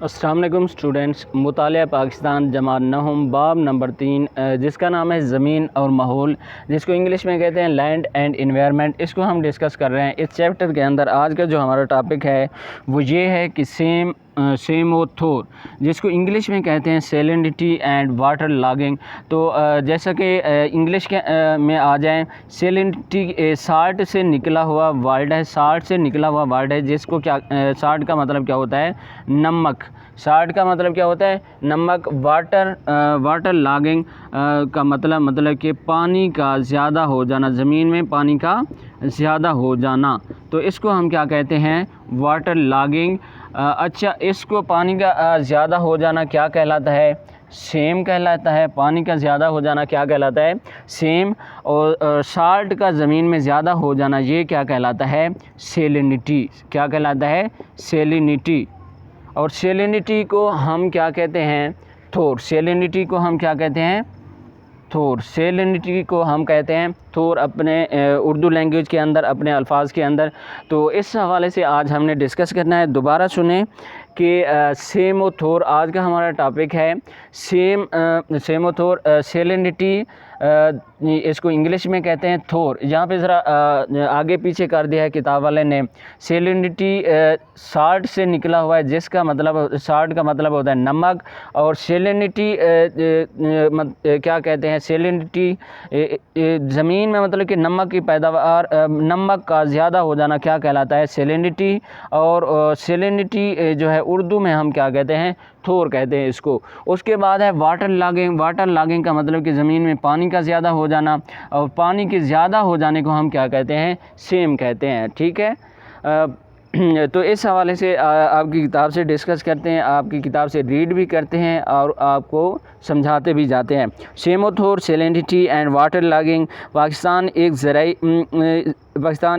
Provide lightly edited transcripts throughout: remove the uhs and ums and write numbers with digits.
अस्सलाम वालेकुम स्टूडेंट्स। मुतालिया पाकिस्तान जमात नहम बाब नंबर 3 जिसका नाम है ज़मीन और माहौल, जिसको इंग्लिश में कहते हैं लैंड एंड इन्वायरमेंट, इसको हम डिस्कस कर रहे हैं। इस चैप्टर के अंदर आज का जो हमारा टॉपिक है वो ये है कि सेमोथोर, जिसको इंग्लिश में कहते हैं सेलिनिटी एंड वाटर लॉगिंग। तो जैसा कि इंग्लिश के में आ जाएं, सेलिनिटी साल्ट से निकला हुआ वर्ड है, साल्ट से निकला हुआ वर्ड है, जिसको क्या साल्ट का मतलब क्या होता है? नमक। साल्ट का मतलब क्या होता है? नमक। वाटर लॉगिंग का मतलब कि पानी का ज़्यादा हो जाना, ज़मीन में पानी का ज़्यादा हो जाना, तो इसको हम क्या कहते हैं? Water logging. अच्छा, इसको पानी का ज़्यादा हो जाना क्या कहलाता है? सेम कहलाता है। पानी का ज़्यादा हो जाना क्या कहलाता है? सेम। और साल्ट का ज़मीन में ज़्यादा हो जाना ये क्या कहलाता है? सेलिनिटी। क्या कहलाता है? सेलिनिटी। और सेलिनिटी को हम क्या कहते हैं? थोर। सेलिनिटी को हम क्या कहते हैं? थोर। सेलिनिटी को हम कहते हैं थोर अपने उर्दू लैंग्वेज के अंदर, अपने अल्फाज के अंदर। तो इस हवाले से आज हमने डिस्कस करना है। दोबारा सुने कि सेमोथोर आज का हमारा टॉपिक है। सेमोथोर सेलिनिटी, इसको इंग्लिश में कहते हैं थोर। यहाँ पे ज़रा आगे पीछे कर दिया है किताब वाले ने। सेलिनिटी साल्ट से निकला हुआ है, जिसका मतलब साल्ट का मतलब होता है नमक। और सेलिनिटी क्या कहते हैं? सेलिनिटी ज़मीन में मतलब कि नमक की पैदावार, नमक का ज़्यादा हो जाना क्या कहलाता है? सेलिनिटी। और सेलिनिटी जो है उर्दू में हम क्या कहते हैं? थोर कहते हैं इसको। उसके बाद है वाटर लॉगिंग। वाटर लॉगिंग का मतलब कि ज़मीन में पानी का ज़्यादा हो जाना, और पानी के ज़्यादा हो जाने को हम क्या कहते हैं? सेम कहते हैं। ठीक है। तो इस हवाले से आपकी किताब से डिस्कस करते हैं, आपकी किताब से रीड भी करते हैं और आपको समझाते भी जाते हैं। सेमोथोर salinity and water logging. Pakistan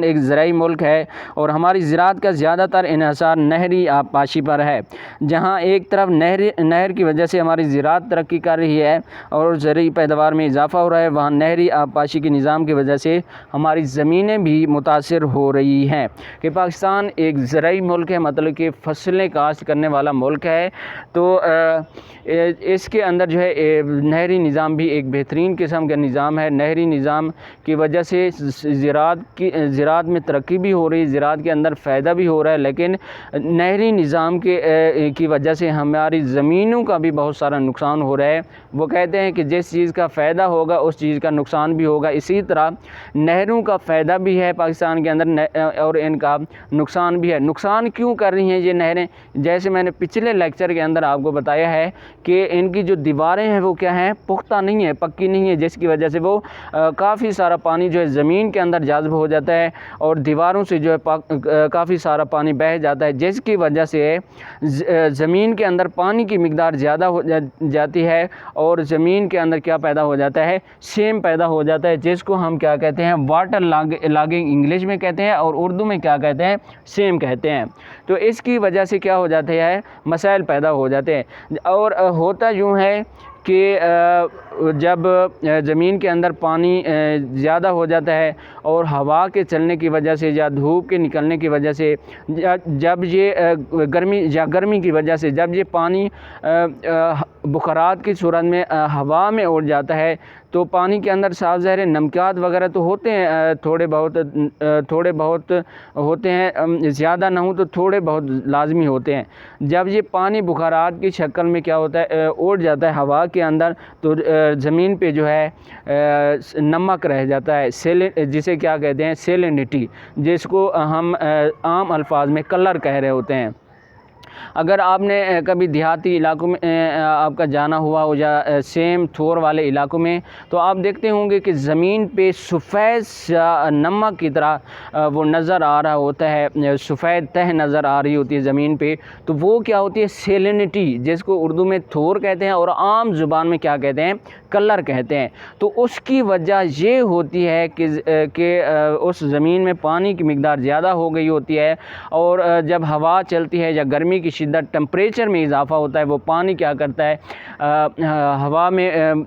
एक ज़राई मुल्क है और हमारी ज़राअत का ज़्यादातर इन्हसार नहरी आबपाशी पर है। जहाँ एक तरफ नहर की वजह से हमारी ज़राअत तरक्की कर रही है और ज़रूरी पैदावार में इजाफ़ा हो रहा है, वहाँ नहरी आबपाशी के निज़ाम की वजह से हमारी ज़मीनें भी मुतासिर हो रही हैं। कि पाकिस्तान एक ज़राई मुल्क है, मतलब कि फसलें काश्त करने वाला मुल्क है। तो इसके अंदर जो है नहरी निज़ाम भी एक बेहतरीन किस्म का निज़ाम है। नहरी निज़ाम की वजह से ज़राअत में तरक्की भी हो रही है, ज़राअत के अंदर फ़ायदा भी हो रहा है। लेकिन नहरी निज़ाम की वजह से हमारी ज़मीनों का भी बहुत सारा नुकसान हो रहा है। वो कहते हैं कि जिस चीज़ का फ़ायदा होगा उस चीज़ का नुकसान भी होगा। इसी तरह नहरों का फ़ायदा भी है पाकिस्तान के अंदर और इनका नुकसान भी है। नुकसान क्यों कर रही हैं ये नहरें? जैसे मैंने पिछले लेक्चर के अंदर आपको बताया है कि इनकी जो दीवारें हैं वो क्या हैं? पुख्ता नहीं है, पक्की नहीं है, जिसकी वजह से वो काफ़ी सारा पानी जो है ज़मीन के अंदर जाज़ब हो जाता है और दीवारों से जो है काफ़ी सारा पानी बह जाता है, जिसकी वजह से ज़मीन के अंदर पानी की मिक़दार ज़्यादा हो जाती है और ज़मीन के अंदर क्या पैदा हो जाता है? सेम पैदा हो जाता है, जिसको हम क्या कहते हैं? वाटर लॉगिंग इंग्लिश में कहते हैं और उर्दू में क्या कहते हैं? सेम कहते हैं। तो इसकी वजह से क्या हो जाता है? मसाइल पैदा हो जाते हैं। और होता यूँ है कि जब ज़मीन के अंदर पानी ज़्यादा हो जाता है और हवा के चलने की वजह से या धूप के निकलने की वजह से, जब ये गर्मी की वजह से जब ये पानी बुखारात की सूरत में हवा में उड़ जाता है, तो पानी के अंदर साफ ज़हर नमकियात वगैरह तो होते हैं, थोड़े बहुत होते हैं, ज़्यादा ना हो तो थोड़े बहुत लाजमी होते हैं। जब ये पानी बुखारात की शक्ल में क्या होता है? उड़ जाता है हवा के अंदर, तो ज़मीन पे जो है नमक रह जाता है, जिसे क्या कहते हैं? सेलिनिटी, जिसको हम आम अल्फाज में कलर कह रहे होते हैं। अगर आपने कभी देहाती इलाकों में आपका जाना हुआ हो या सेम थोर वाले इलाकों में, तो आप देखते होंगे कि ज़मीन पे सफ़ेद नमक की तरह वो नज़र आ रहा होता है, सफ़ेद तह नज़र आ रही होती है ज़मीन पे। तो वो क्या होती है? सेलिनिटी, जिसको उर्दू में थोर कहते हैं और आम ज़ुबान में क्या कहते हैं? कलर कहते हैं। तो उसकी वजह ये होती है कि उस ज़मीन में पानी की मिक़दार ज़्यादा हो गई होती है और जब हवा चलती है या गर्मी की शिद्दत, टेम्परेचर में इजाफ़ा होता है, वो पानी क्या करता है? हवा में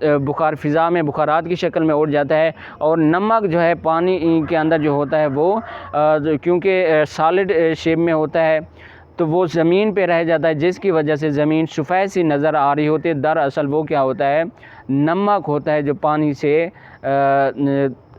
फ़िज़ा में बुखारात की शक्ल में उड़ जाता है और नमक जो है पानी के अंदर जो होता है वो क्योंकि सॉलिड शेप में होता है, तो वो ज़मीन पे रह जाता है, जिसकी वजह से ज़मीन सफ़ेद सी नज़र आ रही होती है। दरअसल वो क्या होता है, नमक होता है जो पानी से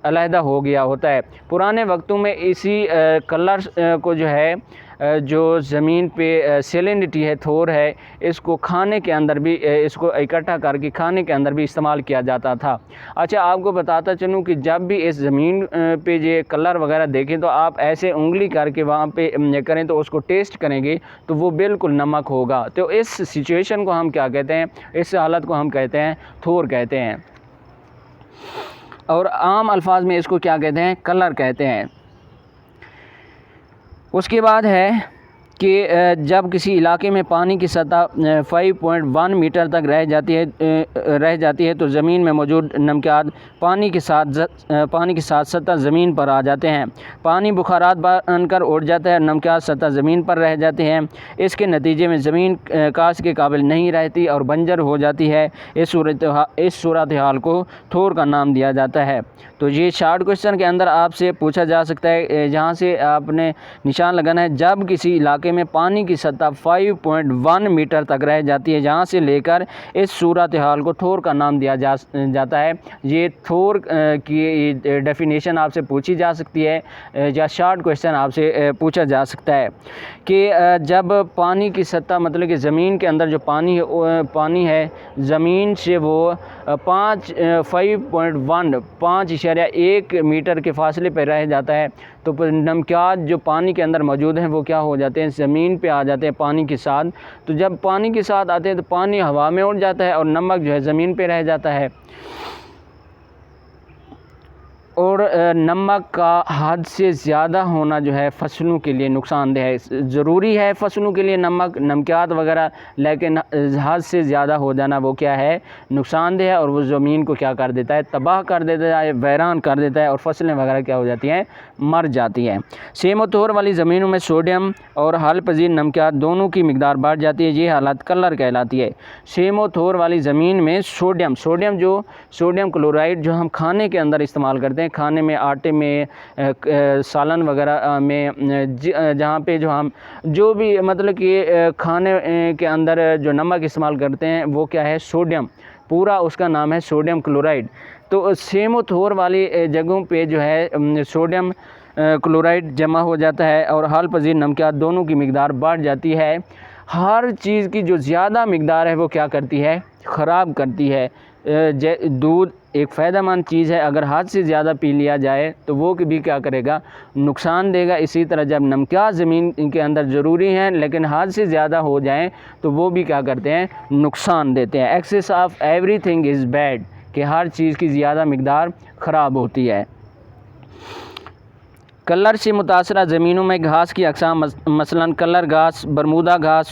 अलहदा हो गया होता है। पुराने वक्तों में इसी कलर को जो है जो ज़मीन पे सेलिनिटी है, थोर है, इसको खाने के अंदर भी इसको इकट्ठा करके खाने के अंदर भी इस्तेमाल किया जाता था। अच्छा, आपको बताता चलूँ कि जब भी इस ज़मीन पे ये कलर वगैरह देखें तो आप ऐसे उंगली करके वहाँ पे करें तो उसको टेस्ट करेंगे तो वो बिल्कुल नमक होगा। तो इस सिचुएशन को हम क्या कहते हैं, इस हालत को हम कहते हैं थोर कहते हैं, और आम अल्फाज में इसको क्या कहते हैं, कलर कहते हैं। उसके बाद है कि जब किसी इलाके में पानी की सतह 5.1 मीटर तक रह जाती है तो ज़मीन में मौजूद नमकियात पानी के साथ सतह ज़मीन पर आ जाते हैं। पानी बुखारात बनकर उड़ जाता है, नमकियात सतह ज़मीन पर रह जाते हैं। इसके नतीजे में ज़मीन काश के काबिल नहीं रहती और बंजर हो जाती है। इस सूरत हाल को थोर का नाम दिया जाता है। तो ये शॉर्ट क्वेश्चन के अंदर आपसे पूछा जा सकता है, जहाँ से आपने निशान लगाना है, जब किसी इलाके में पानी की सतह 5.1 मीटर तक रह जाती है, जहाँ से लेकर इस सूरत हाल को थोर का नाम दिया जाता है। ये थोर की डेफिनेशन आपसे पूछी जा सकती है, या शॉर्ट क्वेश्चन आपसे पूछा जा सकता है कि जब पानी की सतह मतलब कि ज़मीन के अंदर जो पानी है ज़मीन से वो 5.1 मीटर के फासले पर रह जाता है, तो नमकियात जो पानी के अंदर मौजूद हैं वो क्या हो जाते हैं, ज़मीन पे आ जाते हैं पानी के साथ। तो जब पानी के साथ आते हैं तो पानी हवा में उड़ जाता है और नमक जो है ज़मीन पे रह जाता है। और नमक का हद से ज़्यादा होना जो है फ़सलों के लिए नुकसानदेह है। ज़रूरी है फ़सलों के लिए नमकियात वगैरह, लेकिन हद से ज़्यादा हो जाना वो क्या है, नुकसानदेह है, और वो ज़मीन को क्या कर देता है, तबाह कर देता है, वैरान कर देता है, और फसलें वगैरह क्या हो जाती हैं, मर जाती हैं। सेम व थोर वाली ज़मीनों में सोडियम और हल पजीर नमकियात दोनों की मिकदार बढ़ जाती है। ये हालत कलर कहलाती है। सेम व थोर वाली ज़मीन में सोडियम क्लोराइड जो हम खाने के अंदर इस्तेमाल करते हैं, खाने में, आटे में, सालन वगैरह में, जहाँ पे जो भी मतलब कि खाने के अंदर जो नमक इस्तेमाल करते हैं वो क्या है, सोडियम, पूरा उसका नाम है सोडियम क्लोराइड। तो सेम व थोर वाली जगहों पे जो है सोडियम क्लोराइड जमा हो जाता है और हाल पजीर नमकियात दोनों की मिकदार बढ़ जाती है। हर चीज़ की जो ज़्यादा मिकदार है वो क्या करती है, ख़राब करती है। दूध एक फ़ायदेमंद चीज़ है, अगर हद से ज़्यादा पी लिया जाए तो वो भी क्या करेगा, नुकसान देगा। इसी तरह जब नमकियात ज़मीन के अंदर ज़रूरी हैं लेकिन हद से ज़्यादा हो जाएं तो वो भी क्या करते हैं, नुकसान देते हैं। Excess of everything is bad, कि हर चीज़ की ज़्यादा मिकदार ख़राब होती है। कलर से मुतासरा ज़मीनों में घास की अक़साम मसलन कलर घास, बरमूदा घास,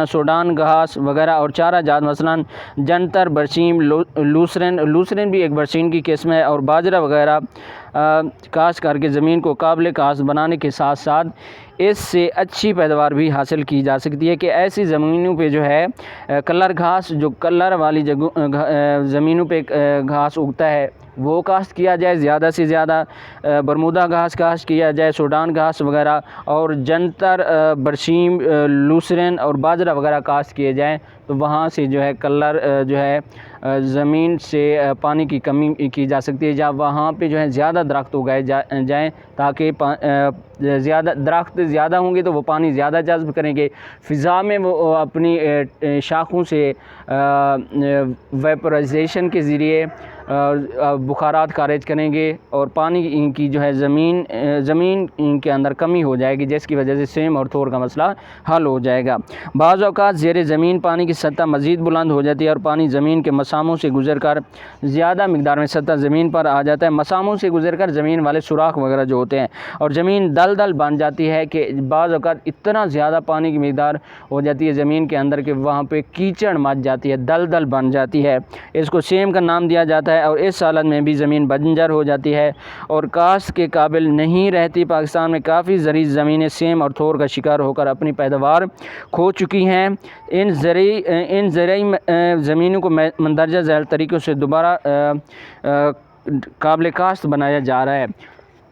सोडान घास वगैरह, और चारा जात मसलन जंतर, बरसीम, लूसरन भी एक बरसीम की किस्म है, और बाजरा वगैरह काश्त करके ज़मीन को काबिल काश्त बनाने के साथ साथ इससे अच्छी पैदावार भी हासिल की जा सकती है। कि ऐसी ज़मीनों पे जो है कलर घास, जो कलर वाली ज़मीनों पे घास उगता है वो काश्त किया जाए ज़्यादा से ज़्यादा, बरमूदा घास काश्त किया जाए, सूडान घास वगैरह, और जंतर, बरसीम, लूसरन और बाजरा वगैरह काश्त किए जाएँ, तो वहाँ से जो है कलर जो है ज़मीन से पानी की कमी की जा सकती है। जहाँ वहाँ पे जो है ज़्यादा दरख्त उगाए जाएँ ताकि ज़्यादा दरख्त ज़्यादा होंगे तो वो पानी ज़्यादा जज़्ब करेंगे, फ़िज़ा में वो अपनी शाखों से वेपराइजेशन के ज़रिए बुखारात खारिज करेंगे और पानी की जो है ज़मीन के अंदर कमी हो जाएगी, जिसकी वजह से सेम और थोर का मसला हल हो जाएगा। बाज़ औक़ात ज़ेरे ज़मीन पानी की सतह मज़ीद बुलंद हो जाती है और पानी ज़मीन के मसामों से गुज़र कर ज़्यादा मिकदार में सतह ज़मीन पर आ जाता है। मसामों से गुज़र कर ज़मीन वाले सुराख वगैरह जो होते हैं, और ज़मीन दलदल बन जाती है कि बाज़ औक़ात इतना ज़्यादा पानी की मिकदार हो जाती है ज़मीन के अंदर कि वहाँ पे कीचड़ मच जाती है, दलदल बन जाती है। इसको सेम का नाम दिया जाता है, और इस हालत में भी ज़मीन बंजर हो जाती है और काश्त के काबिल नहीं रहती। पाकिस्तान में काफ़ी ज़रीअ ज़मीनें सेम और थोर का शिकार होकर अपनी पैदावार खो चुकी हैं। इन ज़रई ज़मीनों को मंदरजा झैल तरीक़ों से दोबारा काबिल काश्त बनाया जा रहा है।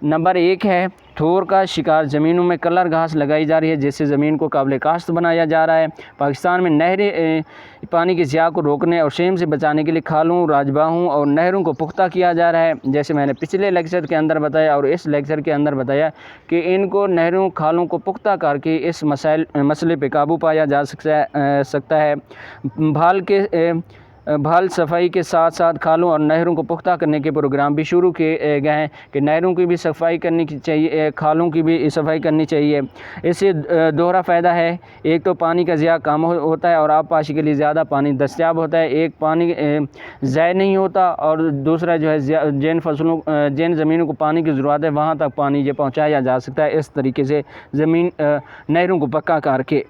नंबर 1 है थोर का शिकार। ज़मीनों में कलर घास लगाई जा रही है जिससे ज़मीन को काबिल काश्त बनाया जा रहा है। पाकिस्तान में नहरी पानी की ज़िया को रोकने और शेम से बचाने के लिए खालों, राजबाहों और नहरों को पुख्ता किया जा रहा है। जैसे मैंने पिछले लेक्चर के अंदर बताया और इस लेक्चर के अंदर बताया कि इनको नहरों, खालों को पुख्ता करके इस मसले पे काबू पाया जा सकता है। भाल सफाई के साथ साथ खालों और नहरों को पुख्ता करने के प्रोग्राम भी शुरू किए गए हैं कि नहरों की भी सफाई करनी चाहिए, खालों की भी सफाई करनी चाहिए। इससे दोहरा फ़ायदा है, एक तो पानी का ज़िया कम होता है और आबपाशी के लिए ज़्यादा पानी दस्तियाब होता है। एक पानी ज़ाय नहीं होता और दूसरा जो है जिन ज़मीनों को पानी की ज़रूरत है वहाँ तक पानी ये पहुँचाया जा सकता है इस तरीके से नहरों को पक्का करके।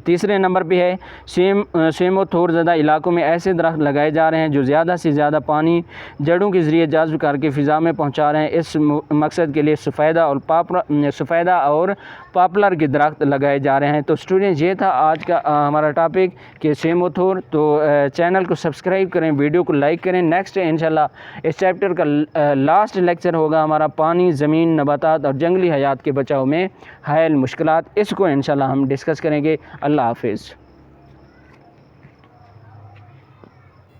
तीसरे नंबर पे है सेम और थोर ज़्यादा इलाकों में ऐसे दरख्त लगाए जा रहे हैं जो ज़्यादा से ज़्यादा पानी जड़ों के ज़रिए जज़्ब करके फ़िज़ा में पहुंचा रहे हैं। इस मकसद के लिए सफ़ेदा और पॉपुलर के दरख्त लगाए जा रहे हैं। तो स्टूडेंट्स, ये था आज का हमारा टॉपिक कि सेम और थोर। तो चैनल को सब्सक्राइब करें, वीडियो को लाइक करें। नेक्स्ट इंशाल्लाह इस चैप्टर का लास्ट लेक्चर होगा हमारा पानी, ज़मीन, नबातात और जंगली हयात के बचाव में हायल मुश्किलात। इसको इंशाल्लाह हम डिस्कस करेंगे। अल्लाह हाफिज़।